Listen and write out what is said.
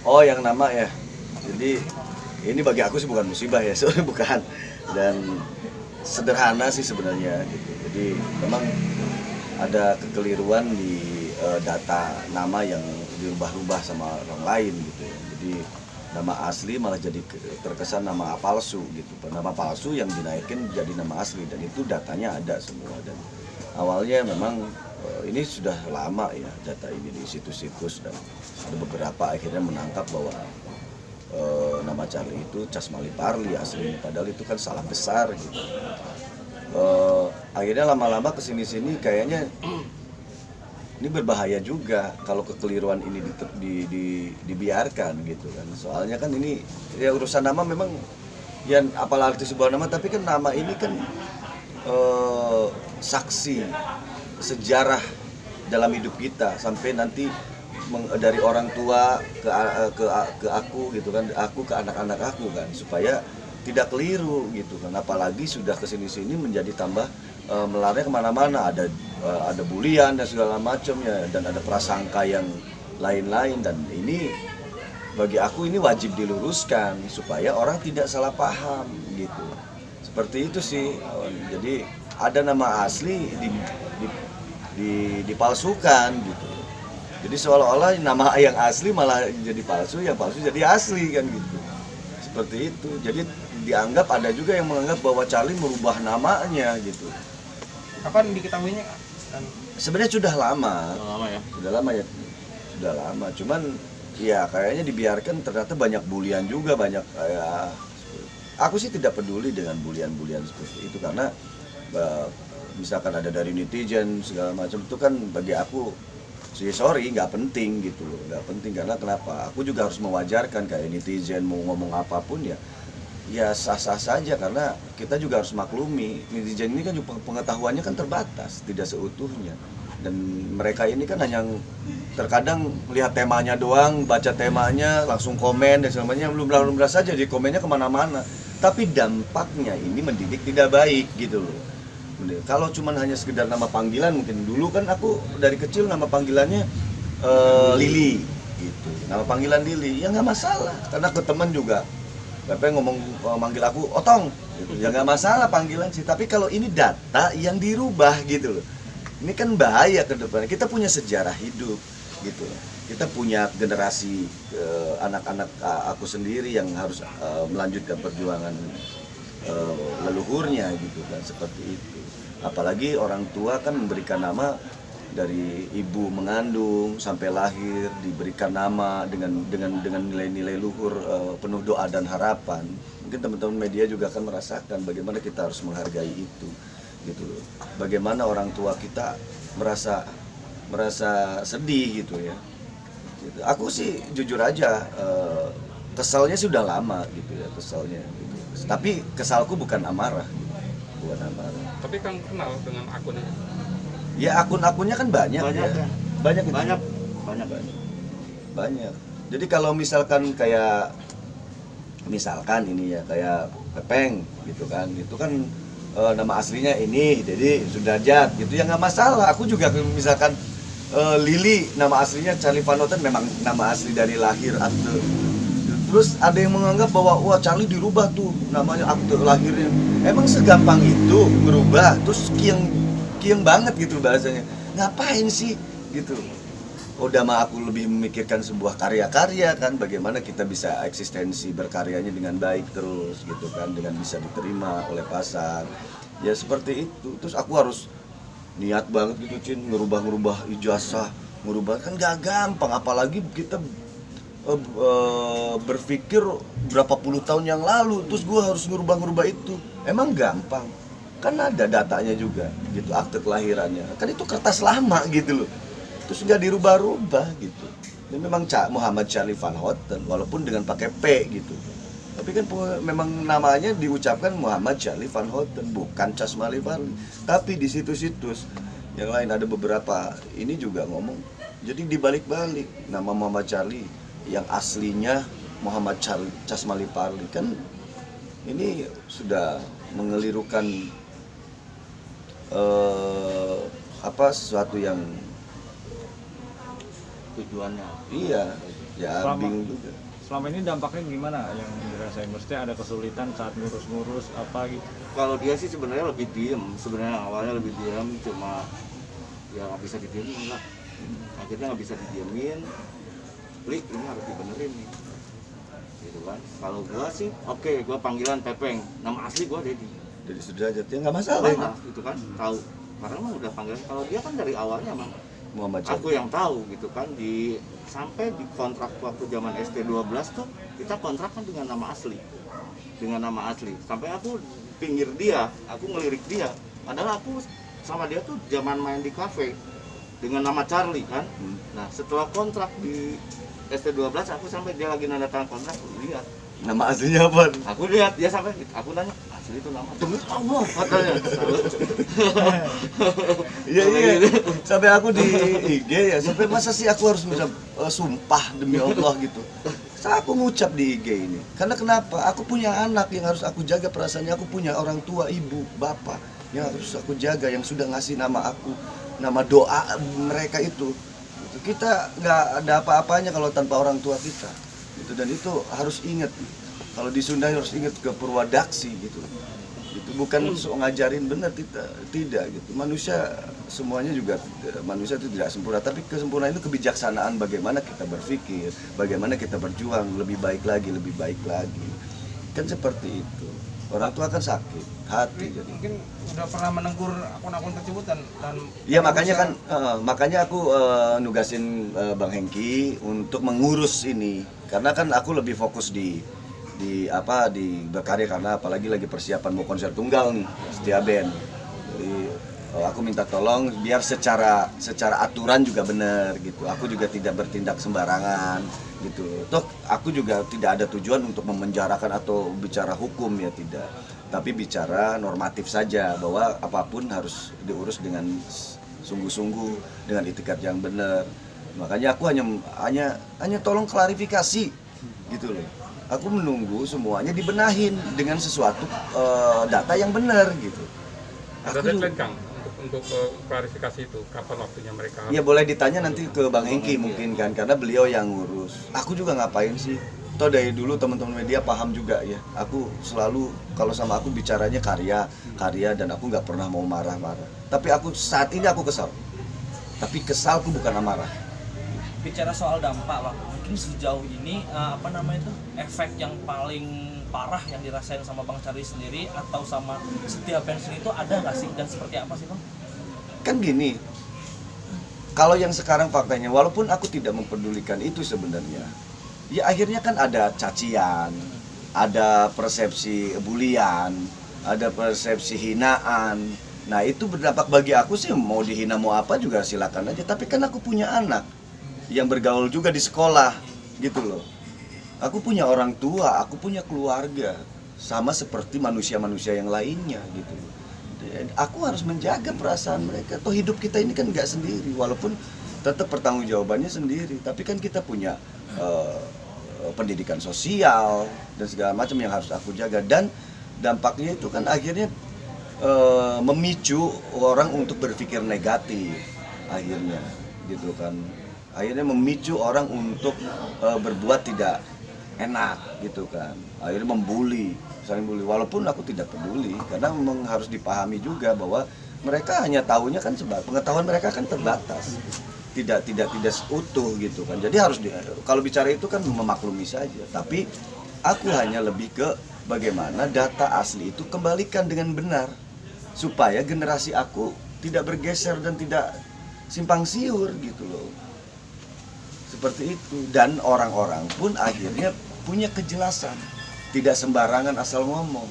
Oh, yang nama ya. Jadi ini bagi aku sih bukan musibah ya, soalnya bukan. Dan sederhana sih sebenarnya gitu. Jadi memang ada kekeliruan di data nama yang dirubah-rubah sama orang lain gitu ya. Jadi nama asli malah jadi terkesan nama palsu gitu. Nama palsu yang dinaikin jadi nama asli dan itu datanya ada semua. Dan awalnya memang ini sudah lama ya data ini di situs-situs dan ada beberapa akhirnya menangkap bahwa nama Charlie itu Casmali Parli aslinya, padahal itu kan salah besar gitu. Akhirnya lama-lama kesini-sini kayaknya ini berbahaya juga kalau kekeliruan ini dibiarkan gitu kan. Soalnya kan ini ya urusan nama memang ya apalah arti sebuah nama, tapi kan nama ini kan saksi sejarah dalam hidup kita sampai nanti dari orang tua ke aku gitu kan, aku ke anak-anak aku kan, supaya tidak keliru gitu kan. Apalagi sudah kesini-sini menjadi tambah melarnya kemana-mana, ada bulian dan segala macamnya, dan ada prasangka yang lain-lain. Dan ini bagi aku ini wajib diluruskan supaya orang tidak salah paham gitu. Seperti itu sih. Jadi ada nama asli dipalsukan gitu. Jadi seolah-olah nama yang asli malah jadi palsu, yang palsu jadi asli kan gitu. Seperti itu. Jadi dianggap, ada juga yang menganggap bahwa Charlie merubah namanya gitu. Kapan diketahuinya? Sebenarnya sudah lama. Sudah lama ya? Sudah lama ya. Sudah lama. Cuman ya kayaknya dibiarkan, ternyata banyak bulian juga, banyak kayak aku sih tidak peduli dengan bulian-bulian seperti itu karena misalkan ada dari netizen segala macam itu kan bagi aku sih sorry nggak penting gitu loh, nggak penting. Karena kenapa? Aku juga harus mewajarkan kayak netizen mau ngomong apapun ya sah-sah saja, karena kita juga harus maklumi netizen ini kan juga pengetahuannya kan terbatas, tidak seutuhnya. Dan mereka ini kan hanya terkadang lihat temanya doang, baca temanya langsung komen dan segala macam, belum saja di komennya kemana-mana. Tapi dampaknya ini mendidik tidak baik gitu loh. Kalau cuman hanya sekedar nama panggilan, mungkin dulu kan aku dari kecil nama panggilannya Lili gitu, nama panggilan Lili ya nggak masalah, karena ke teman juga Pepe manggil aku Otong gitu. Ya nggak masalah panggilan sih, tapi kalau ini data yang dirubah gitu loh, ini kan bahaya ke depan. Kita punya sejarah hidup gitu, kita punya generasi anak-anak aku sendiri yang harus melanjutkan perjuangan leluhurnya gitu kan, seperti itu. Apalagi orang tua kan memberikan nama dari ibu mengandung sampai lahir, diberikan nama dengan nilai-nilai luhur penuh doa dan harapan. Mungkin teman-teman media juga akan merasakan bagaimana kita harus menghargai itu gitu loh. Bagaimana orang tua kita merasa sedih gitu ya gitu. Aku sih jujur aja kesalnya sudah lama gitu ya, kesalnya gitu. Tapi kesalku bukan amarah gitu. Bukan amarah. Tapi kan kenal dengan akunnya. Ya akun-akunnya kan banyak Banyak ya. ya. Banyak gitu. Banyak. Jadi kalau misalkan kayak ini ya kayak Pepeng gitu kan, itu kan nama aslinya ini, jadi Sudrajat gitu ya nggak masalah. Aku juga misalkan Lili nama aslinya Charlie Van Houten, memang nama asli dari lahir akte. Terus ada yang menganggap bahwa wah Charlie dirubah tuh namanya akte lahirnya. Emang segampang itu merubah? Terus kieng banget gitu bahasanya. Ngapain sih gitu? Udah mah aku lebih memikirkan sebuah karya-karya kan, bagaimana kita bisa eksistensi berkaryanya dengan baik terus gitu kan, dengan bisa diterima oleh pasar. Ya seperti itu. Terus aku harus niat banget gitu Cin, ngerubah ijazah, ngerubah kan gak gampang, apalagi kita berpikir berapa puluh tahun yang lalu, terus gue harus ngerubah itu. Emang gampang? Kan ada datanya juga gitu, akte kelahirannya. Kan itu kertas lama gitu loh. Terus nggak dirubah-rubah gitu. Ini memang Muhammad Charlie Van Houten, walaupun dengan pakai P gitu. Tapi kan memang namanya diucapkan Muhammad Charlie Van Houten, bukan Casmali Parli. Tapi di situs-situs yang lain ada beberapa ini juga ngomong. Jadi dibalik-balik nama Muhammad Charlie yang aslinya Muhammad Casmali Parli, kan ini sudah mengelirukan sesuatu yang Tujuannya. iya ya bingung juga. Selama ini dampaknya gimana yang dirasain? Maksudnya ada kesulitan saat ngurus-ngurus apa gitu? Kalau dia sih sebenarnya lebih diem, sebenarnya awalnya lebih diem, cuma ya nggak bisa didiemin lah. Akhirnya nggak bisa didiemin, Li, ini harus dibenerin nih, gitu kan. Kalau gua sih, oke, gua panggilan Pepeng, nama asli gua Dedi. Jadi Sudrajat ya nggak masalah. Nah, gitu kan, tahu. Karena mah udah panggilan. Kalau dia kan dari awalnya mah Muhammad Syarif. aku yang tahu gitu kan, sampai di kontrak waktu zaman ST12 tuh kita kontrak kan dengan nama asli, sampai aku pinggir dia, aku ngelirik dia, padahal aku sama dia tuh zaman main di kafe dengan nama Charlie kan. Nah setelah kontrak di ST12 aku sampai dia lagi nanda tangan kontrak, aku lihat Nama aslinya apa? aku lihat dia sampai, aku nanya asli itu nama demi Allah katanya. Iya sampai aku di IG ya, sampai masa sih aku harus ngucap sumpah demi Allah gitu. Aku ngucap di IG ini karena kenapa? Aku punya anak yang harus aku jaga perasaannya, aku punya orang tua, ibu, bapak yang harus aku jaga, yang sudah ngasih nama aku, nama doa mereka itu. Kita nggak ada apa-apanya kalau tanpa orang tua kita gitu, dan itu harus ingat. Kalau di Sunda harus ingat ke Purwadaksi gitu. Itu bukan sok ngajarin benar, tidak gitu. Manusia semuanya juga, manusia itu tidak sempurna, tapi kesempurnaan itu kebijaksanaan bagaimana kita berpikir, bagaimana kita berjuang lebih baik lagi. Kan seperti itu. Orang tua kan sakit hati jadi. Mungkin udah pernah menegur akun-akun tersebut dan Iya makanya aku nugasin Bang Hengki untuk mengurus ini, karena kan aku lebih fokus di berkarya, karena apalagi lagi persiapan mau konser tunggal nih Setia Band. Jadi aku minta tolong biar secara aturan juga benar gitu. Aku juga tidak bertindak sembarangan gitu. Toh aku juga tidak ada tujuan untuk memenjarakan atau bicara hukum ya, tidak. Tapi bicara normatif saja, bahwa apapun harus diurus dengan sungguh-sungguh, dengan itikat yang benar. Makanya aku hanya tolong klarifikasi gitu loh. Aku menunggu semuanya dibenahin dengan sesuatu data yang benar gitu. ada deadline Kang untuk klarifikasi itu, kapan waktunya mereka? Ya boleh ditanya nanti ke Bang Hengki mungkin kan, karena beliau yang ngurus. Aku juga ngapain sih? Toh dari dulu teman-teman media paham juga ya. Aku selalu kalau sama aku bicaranya karya dan aku nggak pernah mau marah-marah. Tapi saat ini aku kesal. Tapi kesalku bukan amarah. Bicara soal dampak, Bang, mungkin sejauh ini efek yang paling parah yang dirasain sama Bang Charlie sendiri atau sama Setia Band itu ada nggak sih, dan seperti apa sih, Bang? Kan gini, kalau yang sekarang faktanya, walaupun aku tidak mempedulikan itu sebenarnya, ya akhirnya kan ada cacian, ada persepsi bulian, ada persepsi hinaan. Nah itu berdampak bagi aku sih, mau dihina mau apa juga silakan aja. Tapi kan aku punya anak yang bergaul juga di sekolah gitu loh. Aku punya orang tua, aku punya keluarga, sama seperti manusia-manusia yang lainnya gitu. Dan aku harus menjaga perasaan mereka. Toh hidup kita ini kan nggak sendiri, walaupun tetap pertanggungjawabannya sendiri. Tapi kan kita punya pendidikan sosial dan segala macam yang harus aku jaga. Dan dampaknya itu kan akhirnya memicu orang untuk berpikir negatif akhirnya gitu kan. Akhirnya memicu orang untuk berbuat tidak enak gitu kan, akhirnya saling bully, walaupun aku tidak peduli karena memang harus dipahami juga bahwa mereka hanya tahunya kan pengetahuan mereka kan terbatas, tidak utuh gitu kan. Jadi harus kalau bicara itu kan memaklumi saja, tapi aku hanya lebih ke bagaimana data asli itu kembalikan dengan benar supaya generasi aku tidak bergeser dan tidak simpang siur gitu loh. Seperti itu, dan orang-orang pun akhirnya punya kejelasan, tidak sembarangan asal ngomong.